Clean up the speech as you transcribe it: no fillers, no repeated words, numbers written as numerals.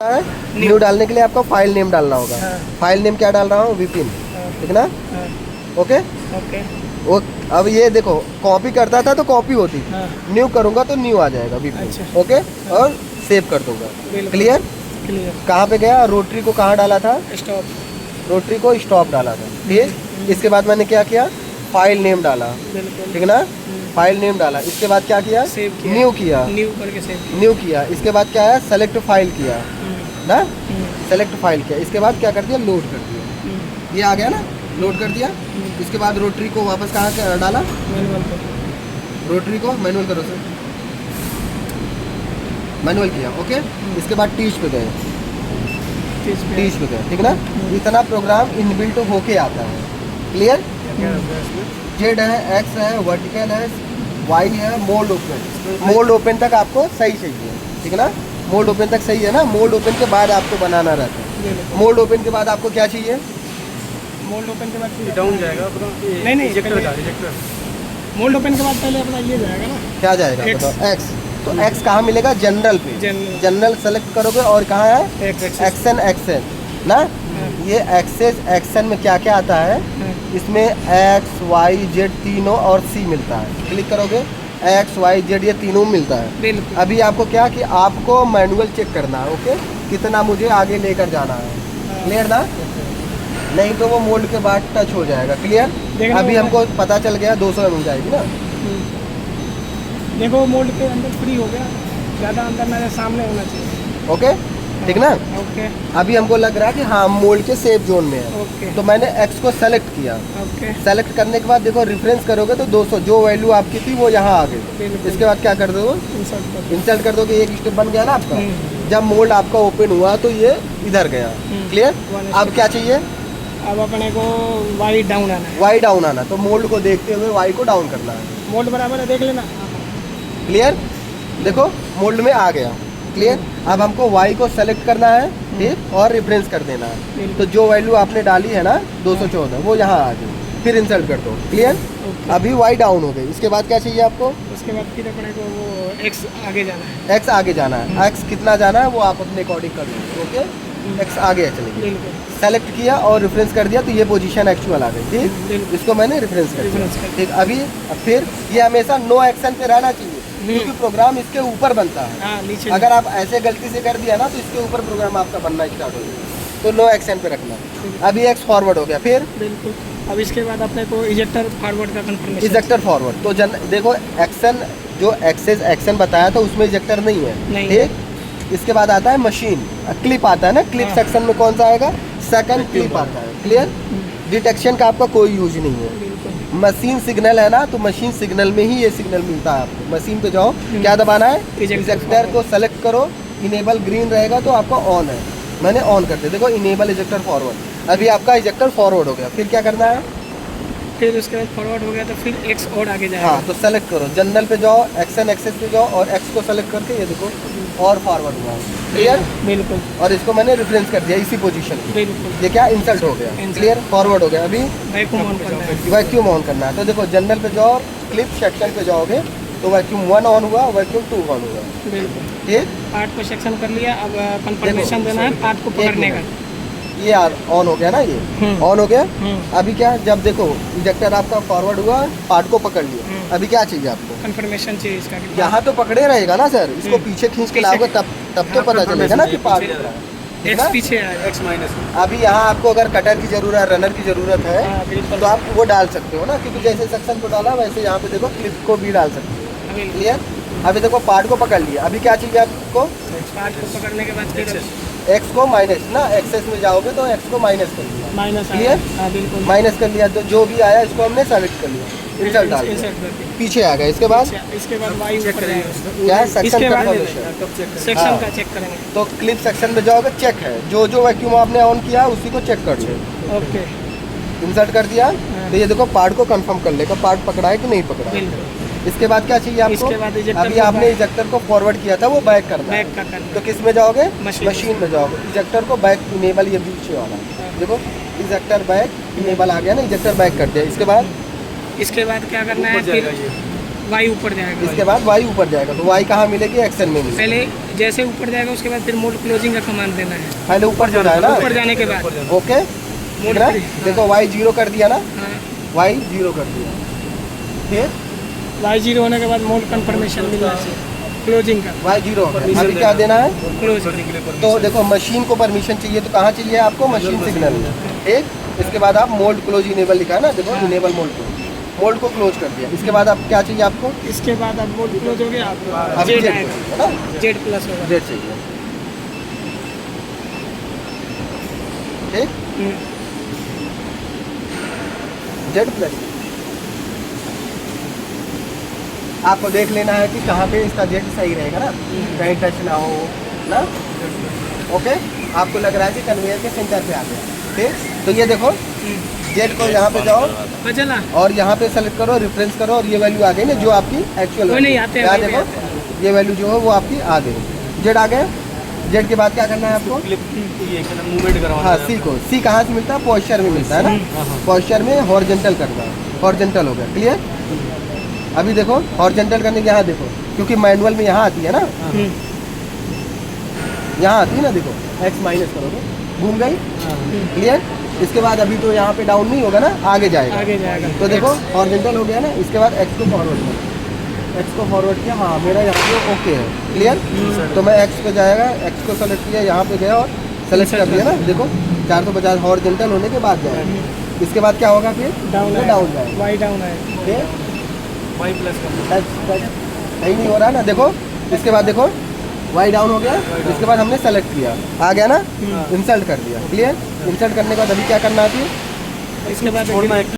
New डालने के लिए आपको फाइल नेम डालना होगा। फाइल नेम क्या डाल रहा हूँ, विपिन, ठीक ना। Okay okay. वो अब ये देखो, कॉपी करता था तो कॉपी होती थी, न्यू करूँगा तो न्यू आ जाएगा विपिन। अच्छा। ओके, और सेव कर दूंगा। क्लियर। क्लियर। कहाँ पे गया, रोटरी को कहाँ डाला था, स्टॉप, रोटरी को स्टॉप डाला था, ठीक। इसके बाद मैंने क्या किया, फाइल नेम डाला, बिल्कुल ठीक ना, फाइल नेम डाला। इसके बाद क्या किया, सेव किया, न्यू किया, न्यू करके सेव किया। न्यू किया। इसके बाद क्या है, सेलेक्ट फाइल किया ना, सेलेक्ट फाइल किया। इसके बाद क्या कर दिया, लोड कर दिया, ये आ गया ना, लोड कर दिया। इसके बाद रोटरी को वापस कहाँ डाला, मैनुअल पर, रोटरी को मैनुअल करो सर, मैनुअल किया। ओके, इसके बाद टीच पे गए, टीच पे गए, ठीक ना। इतना प्रोग्राम इनबिल्ट होके आता है। क्लियर। जेड है, एक्स है, वर्टिकल है, वाई है, मोल्ड ओपन। मोल्ड ओपन तक आपको सही चाहिए, ठीक ना। मोल्ड ओपन तक सही है ना। मोल्ड ओपन के बाद आपको बनाना रहता है। मोल्ड ओपन के बाद आपको क्या चाहिए, मोल्ड ओपन के बाद डाउन जाएगा अपना, नहीं रिजेक्टर का, रिजेक्टर। मोल्ड ओपन के बाद पहले अपना ये जाएगा ना, क्या जाएगा X। बताओ, एक्स। तो एक्स कहाँ मिलेगा, जनरल पे, जनरल। जनरल सेलेक्ट करोगे और कहाँ है, एक्शन, एक्शन ना। ये एक्सेस एक्शन में क्या क्या आता है, इसमें एक्स वाई जेड तीनों और सी मिलता है। क्लिक करोगे, एक्स वाई जेड ये तीनों मिलता है। बिल्कुल। अभी आपको क्या कि आपको मैनुअल चेक करना है, ओके, कितना मुझे आगे लेकर जाना है। क्लियर ना, नहीं तो वो मोल्ड के बाद टच हो जाएगा। क्लियर। अभी हमको पता चल गया 200 मिल जाएगी ना। देखो मोल्ड के अंदर फ्री हो गया, ज़्यादा अंदर मेरे सामने होना चाहिए। ओके, ठीक ना। ओके। अभी हमको लग रहा है कि हाँ मोल्ड के सेफ जोन में है। ओके। तो मैंने एक्स को सेलेक्ट किया। ओके। सेलेक्ट करने के बाद देखो रेफरेंस करोगे तो 200 जो वैल्यू आपकी थी वो यहाँ आ गई। इसके बाद क्या कर दो, इंसर्ट कर, इंसर्ट कर दो कि एक स्टेप बन गया ना आपका। जब मोल्ड आपका ओपन हुआ तो ये इधर गया। क्लियर। अब क्या चाहिए, अब अपने को वाई डाउन आना है, वाई डाउन आना। तो मोल्ड को देखते हुए वाई को डाउन करना है। मोल्ड बराबर है, देख लेना। क्लियर। देखो मोल्ड में आ गया। क्लियर। अब हमको वाई को सेलेक्ट करना है, ठीक, और रेफरेंस कर देना है। तो जो वैल्यू आपने डाली है ना 214 वो यहाँ आ गई, फिर इंसर्ट कर दो। क्लियर। अभी वाई डाउन हो गई। इसके बाद क्या चाहिए आपको, उसके बाद फिर अपने को वो एक्स आगे जाना है। एक्स आगे जाना है। एक्स कितना जाना है वो आप अपने अकॉर्डिंग कर लो। ओके, एक्स आगे चलेगी। बिल्कुल। सेलेक्ट किया और रेफरेंस कर दिया तो ये पोजीशन एक्चुअल आ गई, ठीक। इसको मैंने रेफरेंस कर दिया, ठीक। अभी फिर ये हमेशा नो एक्शन पे रहना चाहिए क्योंकि प्रोग्राम इसके ऊपर बनता है। नीचे अगर आप ऐसे गलती से कर दिया ना तो इसके ऊपर प्रोग्राम आपका बनना स्टार्ट हो जाएगा। तो नो एक्शन पे रखना। अभी एक्स फॉरवर्ड हो गया, फिर बिल्कुल। अब इसके बाद अपने को इजेक्टर फॉरवर्ड का कंफर्मेशन, इजेक्टर फॉरवर्ड। तो देखो एक्शन जो एक्सेस एक्शन बताया था उसमें इजेक्टर नहीं है, ठीक। इसके बाद आता है मशीन क्लिप आता है ना। क्लिप सेक्शन में कौन सा आएगा, सेकंड क्लिप आता है। क्लियर। डिटेक्शन का आपका कोई यूज नहीं है। मशीन सिग्नल है ना, तो मशीन सिग्नल में ही ये सिग्नल मिलता है आपको। मशीन पे जाओ, क्या दबाना है, इजेक्टर को सेलेक्ट करो। इनेबल ग्रीन रहेगा तो आपका ऑन है, मैंने ऑन कर दिया। देखो इनेबल इजेक्टर फॉरवर्ड। अभी आपका इजेक्टर फॉरवर्ड हो गया। फिर क्या करना है, फिर उसके बाद फॉरवर्ड हो गया तो फिर एक्स और आगे जाएगा। हाँ, तो सेलेक्ट करो, जनरल पे जाओ, एक्शन एक्सेस पे जाओ और एक्स को सेलेक्ट करके ये देखो और फॉरवर्ड हुआ। क्लियर। बिल्कुल। और इसको मैंने रेफरेंस कर दिया इसी पोजीशन पे। बिल्कुल। ये क्या इंसल्ट हो गया। क्लियर, फॉरवर्ड हो गया। अभी वैक्यूम ऑन करना है, वैक्यूम ऑन करना है। तो देखो जनरल पे जाओ, क्लिप सेक्शन पे जाओगे तो वैक्यूम 1 ऑन हुआ, वैक्यूम 2 ऑन हुआ, बिल्कुल। ठीक। पार्ट को सेक्शन कर लिया। अब कंफर्मेशन देना है पार्ट को पकड़ने का। ये ऑन हो गया ना, ये ऑन हो गया। अभी क्या, जब देखो इजेक्टर आपका फॉरवर्ड हुआ, पार्ट को पकड़ लिया। अभी क्या चाहिए आपको, कंफर्मेशन चाहिए इसका। यहाँ तो पकड़े रहेगा ना सर, इसको पीछे खींच के लाओगे तब तो पता चलेगा ना कि पार्ट एक्स पीछे आएगा, एक्स माइनस। अभी यहाँ आपको अगर कटर की जरूरत है, रनर की जरूरत है, तो आप वो डाल सकते हो ना, क्योंकि जैसे सेक्शन को डाला वैसे यहाँ पे देखो क्लिप को भी डाल सकते हो। क्लियर। अभी देखो पार्ट को पकड़ लिया। अभी क्या चाहिए आपको, पार्ट को पकड़ने के बाद फिर एक्स को माइनस ना, एक्सेस में जाओगे तो एक्स को माइनस कर लिया। माइनस। क्लियर। बिल्कुल। माइनस कर लिया तो जो भी आया इसको हमने सेलेक्ट कर लिया, इंसर्ट डाल दिया, पीछे आ गया। इसके बाद वाई ऊपर जाएगा। क्या है, सेक्शन कंफर्मेशन, सेक्शन का चेक करेंगे। तो क्लिप सेक्शन में जाओगे, चेक है जो वैक्यूम आपने ऑन किया उसी को चेक कर लो। ओके। इंसर्ट कर दिया तो ये देखो पार्ट को कंफर्म कर लेगा, पार्ट पकड़ा है कि नहीं पकड़ा है। इसके बाद क्या चाहिए आपको, इसके बाद अभी आपने इजेक्टर को फॉरवर्ड किया था वो बैक करना है। तो किस में जाओगे, मशीन में जाओगे। इजेक्टर को बैक इनेबल, ये पीछे वाला देखो इजेक्टर बैक इनेबल आ गया ना, इजेक्टर बैक कर दिया। इसके बाद क्या करना है, फिर वाई ऊपर जाएगा। इसके बाद वाई ऊपर जाएगा तो वाई कहाँ मिलेगी, एक्शन में मिलेगी। पहले जैसे ऊपर जाएगा उसके बाद फिर मोड क्लोजिंग का कमांड देना है। पहले ऊपर जाना है ना, ऊपर जाने के बाद ओके। मोड ना देखो y 0 कर दिया ना, हाँ y 0 कर दिया, फिर Y 0 होने के बाद मोड कंफर्मेशन मिलना चाहिए क्लोजिंग का। y 0 अभी क्या देना है? क्लोज। तो देखो मशीन को परमिशन चाहिए तो कहाँ चाहिए आपको? मशीन सिग्नल, ठीक। इसके बाद आप मोल्ड क्लोज इनेबल लिखा है ना, देखो इनेबल मोल्ड को क्लोज कर दिया। इसके बाद आप क्या चाहिए आपको? इसके बाद अब मोड क्लोज हो गया, अब आप जेड Z आएगा, है ना, जेड प्लस होगा। जेड चाहिए, ठीक। जेड प्लस आपको देख लेना है कि कहाँ पे इसका जेड सही रहेगा ना, कहीं टच ना हो ना, ओके। आपको लग रहा है कि कन्वेयर के सेंटर पे आ गया, ठीक। तो ये देखो जेड को यहाँ पे जाओ चला और यहाँ पे सेलेक्ट करो, रेफरेंस करो और ये वैल्यू आ गई ना जो आपकी एक्चुअल कोई नहीं आते हैं, यहाँ वहीं पे देखो ये वैल्यू जो है वो आपकी आ गई, जेड आ गए। जेड के बाद क्या करना है आपको? मूवमेंट करवाना हाँ है। सी को, सी कहाँ से मिलता है? पॉस्चर में मिलता है ना, पॉस्चर में हॉरिजॉन्टल करना है, हॉरिजॉन्टल हो गया, क्लियर। अभी देखो हॉरिजॉन्टल करने के यहाँ देखो, क्योंकि मैनुअल में यहाँ आती है ना, यहाँ आती है ना, देखो एक्स माइनस करोगे घूम गई, क्लियर। इसके बाद अभी तो यहाँ पे डाउन नहीं होगा ना, आगे जाएगा, आगे जाएगा। तो देखो हॉरिजॉन्टल हो गया ना। इसके बाद एक्स को फॉरवर्ड करो, एक्स को फॉरवर्ड किया, हाँ मेरा यहाँ पे ओके है, क्लियर। तो मैं एक्स पे जाएगा, एक्स को सेलेक्ट किया, यहाँ पे गया और सेलेक्ट कर दिया ना, देखो 450 हॉरिजॉन्टल होने के बाद जाएगा। इसके बाद क्या होगा फिर? डाउन डाउन जाएगा, वाई डाउन आएगा, ठीक। वाई प्लस का सही नहीं हो रहा ना, देखो इसके बाद देखो वाई डाउन हो गया। इसके बाद हमने सेलेक्ट किया, आ गया ना, इंसर्ट कर दिया, क्लियर। इंसर्ट करने के बाद अभी क्या करना है? इसके बाद छोड़ना है।